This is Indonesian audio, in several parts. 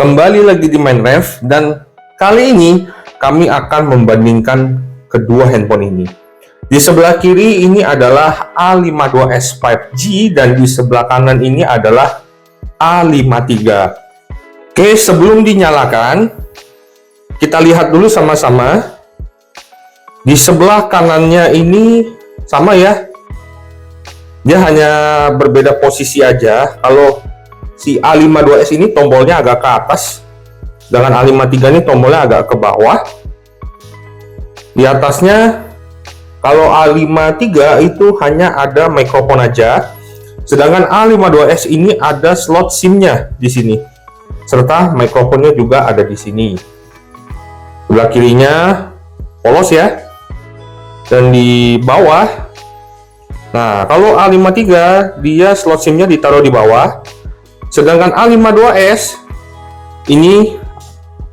Kembali lagi di Minecraft dan kali ini kami akan membandingkan kedua handphone ini. Di sebelah kiri ini adalah A52s 5G dan di sebelah kanan ini adalah A53. Oke, sebelum dinyalakan, kita lihat dulu sama-sama. Di sebelah kanannya ini sama ya. Dia hanya berbeda posisi aja. Kalau si A52s ini tombolnya agak ke atas, dengan A53 ini tombolnya agak ke bawah. Di atasnya, kalau A53 itu hanya ada mikrofon aja, sedangkan A52s ini ada slot SIM-nya di sini, serta mikrofonnya juga ada di sini. Sebelah kirinya polos ya, dan di bawah. Nah, kalau A53 dia slot SIM-nya ditaruh di bawah. Sedangkan A52s ini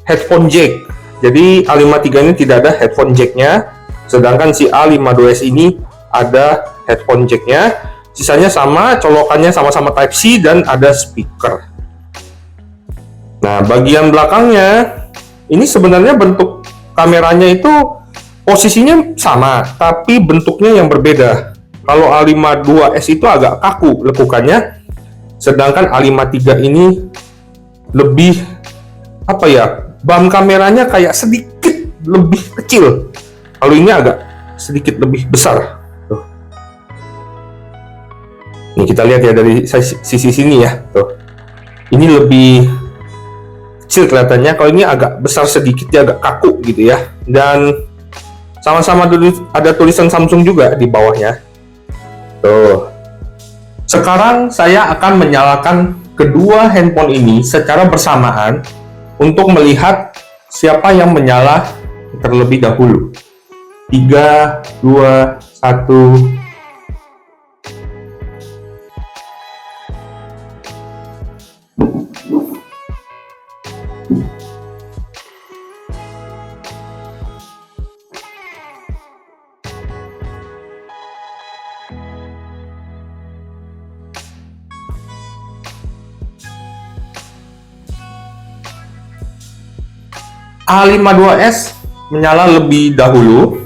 headphone jack. Jadi A53 ini tidak ada headphone jacknya. Sedangkan si A52s ini ada headphone jacknya. Sisanya sama, colokannya sama-sama Type C dan ada speaker. Nah, bagian belakangnya ini sebenarnya bentuk kameranya itu posisinya sama, tapi bentuknya yang berbeda. Kalau A52s itu agak kaku lekukannya. Sedangkan A53 ini lebih apa ya, bump kameranya kayak sedikit lebih kecil. Kalau ini agak sedikit lebih besar. Tuh. Ini kita lihat ya dari sisi sini ya. Tuh. Ini lebih kecil kelihatannya. Kalau ini agak besar sedikit, dia agak kaku gitu ya. Dan sama-sama ada tulisan Samsung juga di bawahnya. Tuh. Sekarang saya akan menyalakan kedua handphone ini secara bersamaan untuk melihat siapa yang menyala terlebih dahulu. 3, 2, 1. A52s menyala lebih dahulu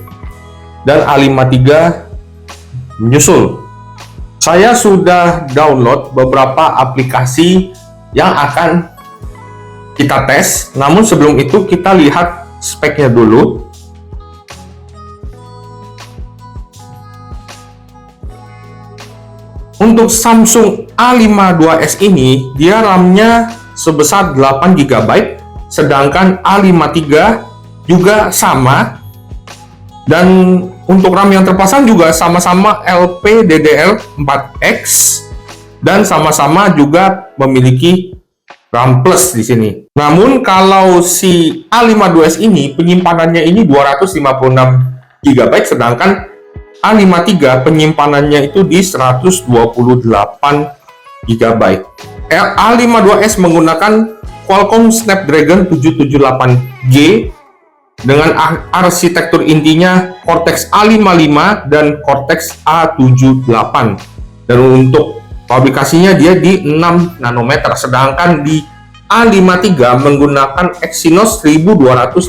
dan A53 menyusul. Saya sudah download beberapa aplikasi yang akan kita tes, namun sebelum itu kita lihat speknya dulu. Untuk Samsung A52s ini, dia RAM-nya sebesar 8 GB, sedangkan A53 juga sama, dan untuk RAM yang terpasang juga sama-sama LPDDR4X dan sama-sama juga memiliki RAM plus di sini. Namun kalau si A52s ini penyimpanannya ini 256 GB, sedangkan A53 penyimpanannya itu di 128 GB. A52s menggunakan Qualcomm Snapdragon 778G dengan arsitektur intinya Cortex A55 dan Cortex A78. Dan untuk pabrikasinya dia di 6 nanometer, sedangkan di A53 menggunakan Exynos 1280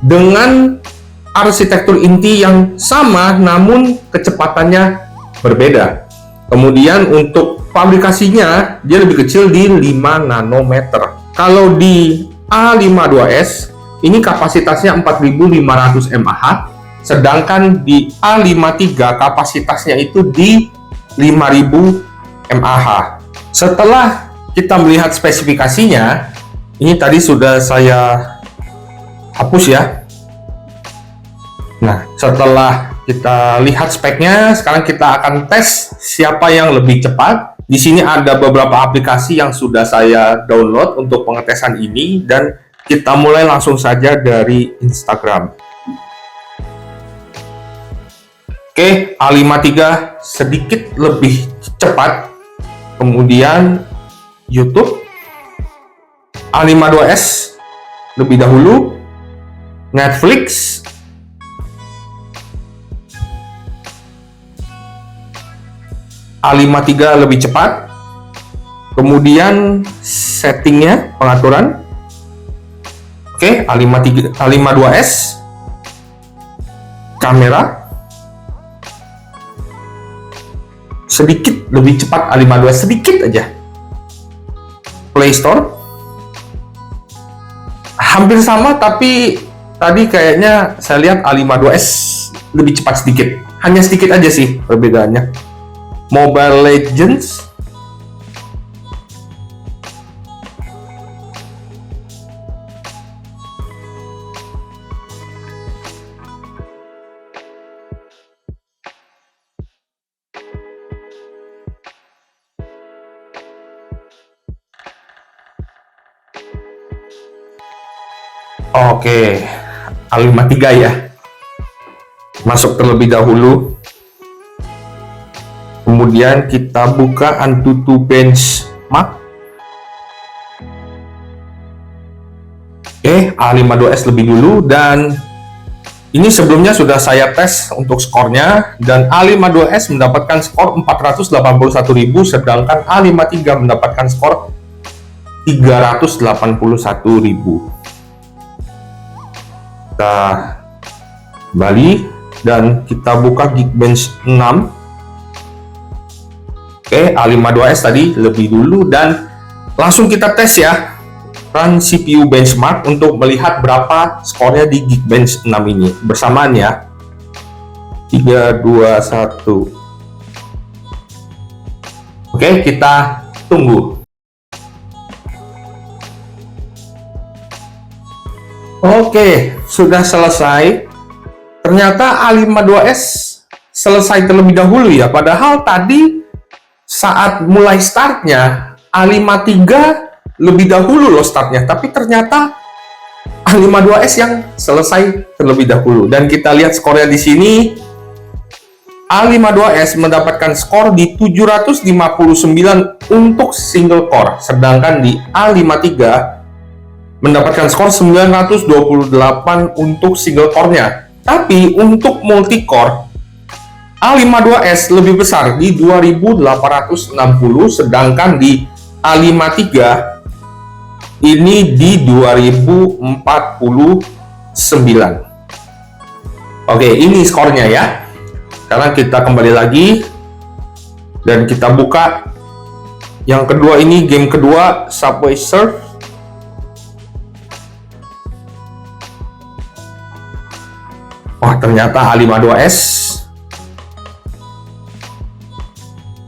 dengan arsitektur inti yang sama namun kecepatannya berbeda. Kemudian untuk pabrikasinya dia lebih kecil di 5 nanometer. Kalau di A52s ini kapasitasnya 4500 mAh, sedangkan di A53 kapasitasnya itu di 5000 mAh. Setelah kita melihat spesifikasinya, ini tadi sudah saya hapus ya. Nah, setelah kita lihat speknya, sekarang kita akan tes siapa yang lebih cepat. Di sini ada beberapa aplikasi yang sudah saya download untuk pengetesan ini, dan kita mulai langsung saja dari Instagram. Oke, A53 sedikit lebih cepat. Kemudian YouTube, A52s lebih dahulu, Netflix, A53 lebih cepat, Kemudian settingnya, pengaturan. Oke, A52s. Kamera. Sedikit lebih cepat A52s, sedikit aja. Play Store. Hampir sama, tapi tadi kayaknya saya lihat A52s lebih cepat sedikit. Hanya sedikit aja sih perbedaannya. Mobile Legends. Oke, A53 ya. Masuk terlebih dahulu. Kemudian kita buka AnTuTu Benchmark. Oke, A52s lebih dulu, dan ini sebelumnya sudah saya tes untuk skornya, dan A52s mendapatkan skor 481.000, sedangkan A53 mendapatkan skor 381.000. Kita kembali dan kita buka Geekbench 6. Oke, A52s tadi lebih dulu, dan langsung kita tes ya, run CPU benchmark untuk melihat berapa skornya di Geekbench 6 ini bersamaan ya. 3, 2, 1. Oke, kita tunggu. Oke, sudah selesai. Ternyata A52s selesai terlebih dahulu ya. Padahal tadi saat mulai startnya A53 lebih dahulu loh startnya. Tapi ternyata A52s yang selesai terlebih dahulu. Dan kita lihat skornya di sini. A52s mendapatkan skor di 759 untuk single core. Sedangkan di A53 mendapatkan skor 928 untuk single core-nya. Tapi untuk multi core, A52s lebih besar di 2860, sedangkan di A53 ini di 2049. Oke, ini skornya ya. Sekarang kita kembali lagi dan kita buka yang kedua, ini game kedua, Subway Surf. Wah, ternyata A52s,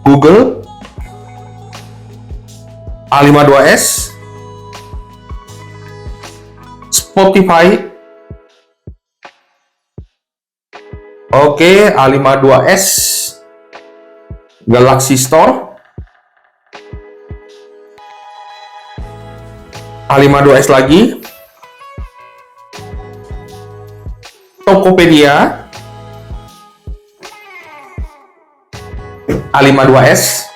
Google, A52s, Spotify. Oke, A52s, Galaxy Store, A52s lagi, Tokopedia, A52s,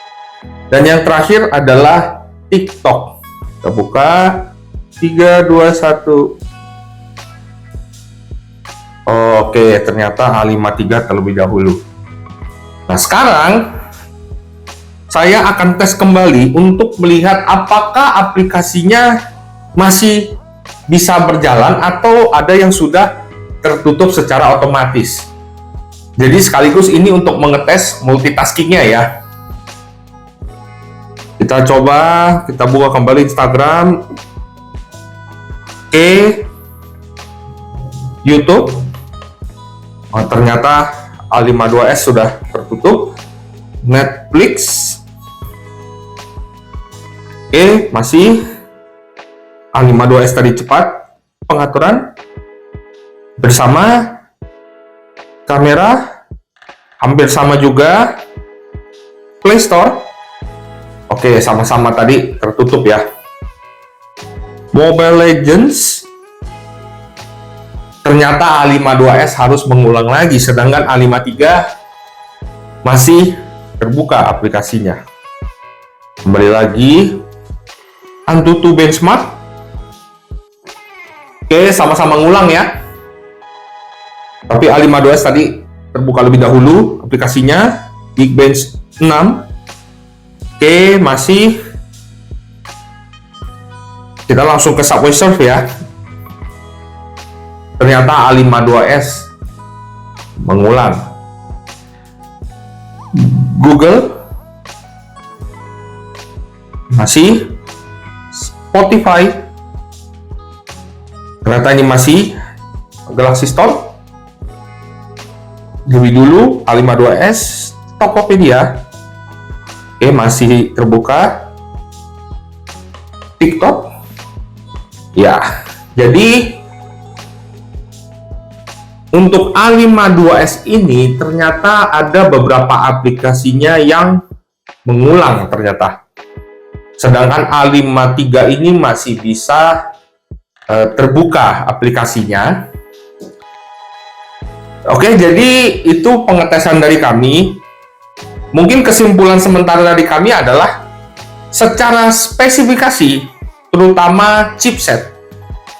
dan yang terakhir adalah TikTok. Kita buka 3, 2, 1. Oke, ternyata A53 terlebih dahulu. Nah, sekarang saya akan tes kembali untuk melihat apakah aplikasinya masih bisa berjalan atau ada yang sudah tertutup secara otomatis. Jadi sekaligus ini untuk mengetes multitaskingnya ya. Kita coba, kita buka kembali Instagram. Oke, YouTube. Oh, ternyata A52s sudah tertutup. Netflix. Oke, masih A52s tadi cepat. Pengaturan bersama. Kamera hampir sama juga. Play Store, oke, sama-sama tadi tertutup ya. Mobile Legends, ternyata A52s harus mengulang lagi, sedangkan A53 masih terbuka aplikasinya. Kembali lagi, AnTuTu Benchmark, oke, sama-sama ngulang ya. Tapi A52s tadi terbuka lebih dahulu aplikasinya. Geekbench 6. Oke, masih Kita langsung ke Subway Surf ya. Ternyata A52s mengulang. Google masih, Spotify ternyata ini masih, Galaxy Store lebih dulu, A52s, Tokopedia masih terbuka, TikTok ya. Jadi untuk A52s ini ternyata ada beberapa aplikasinya yang mengulang ternyata. Sedangkan A53 ini masih bisa terbuka aplikasinya. Oke, jadi itu pengetesan dari kami. Mungkin kesimpulan sementara dari kami adalah secara spesifikasi, terutama chipset,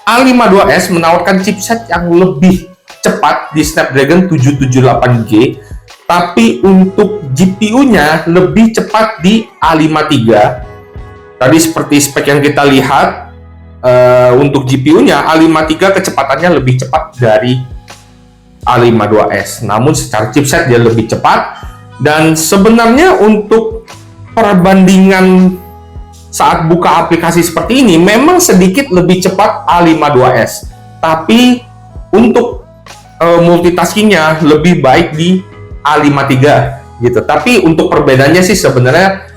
A52s menawarkan chipset yang lebih cepat di Snapdragon 778G, tapi untuk GPU-nya lebih cepat di A53. Tadi seperti spek yang kita lihat, untuk GPU-nya A53 kecepatannya lebih cepat dari A52s, namun secara chipset dia lebih cepat. Dan sebenarnya untuk perbandingan saat buka aplikasi seperti ini memang sedikit lebih cepat A52s, tapi untuk multitaskingnya lebih baik di A53 gitu. Tapi untuk perbedaannya sih sebenarnya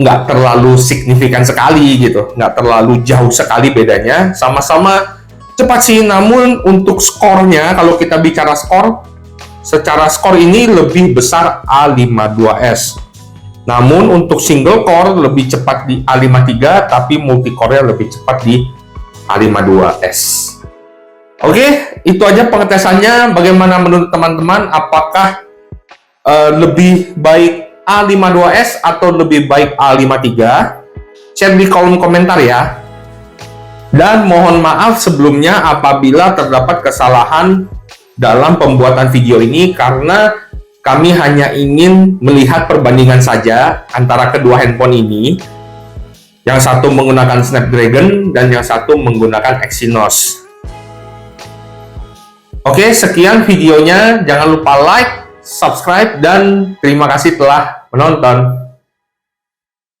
nggak terlalu signifikan sekali gitu, nggak terlalu jauh sekali bedanya, sama-sama cepat sih. Namun untuk skornya, kalau kita bicara skor, secara skor ini lebih besar A52s. Namun untuk single core lebih cepat di A53, tapi multi core-nya lebih cepat di A52s. Oke, itu aja pengetesannya. Bagaimana menurut teman-teman? Apakah lebih baik A52s atau lebih baik A53? Share di kolom komentar ya. Dan mohon maaf sebelumnya apabila terdapat kesalahan dalam pembuatan video ini, karena kami hanya ingin melihat perbandingan saja antara kedua handphone ini. Yang satu menggunakan Snapdragon dan yang satu menggunakan Exynos. Oke, sekian videonya. Jangan lupa like, subscribe, dan terima kasih telah menonton.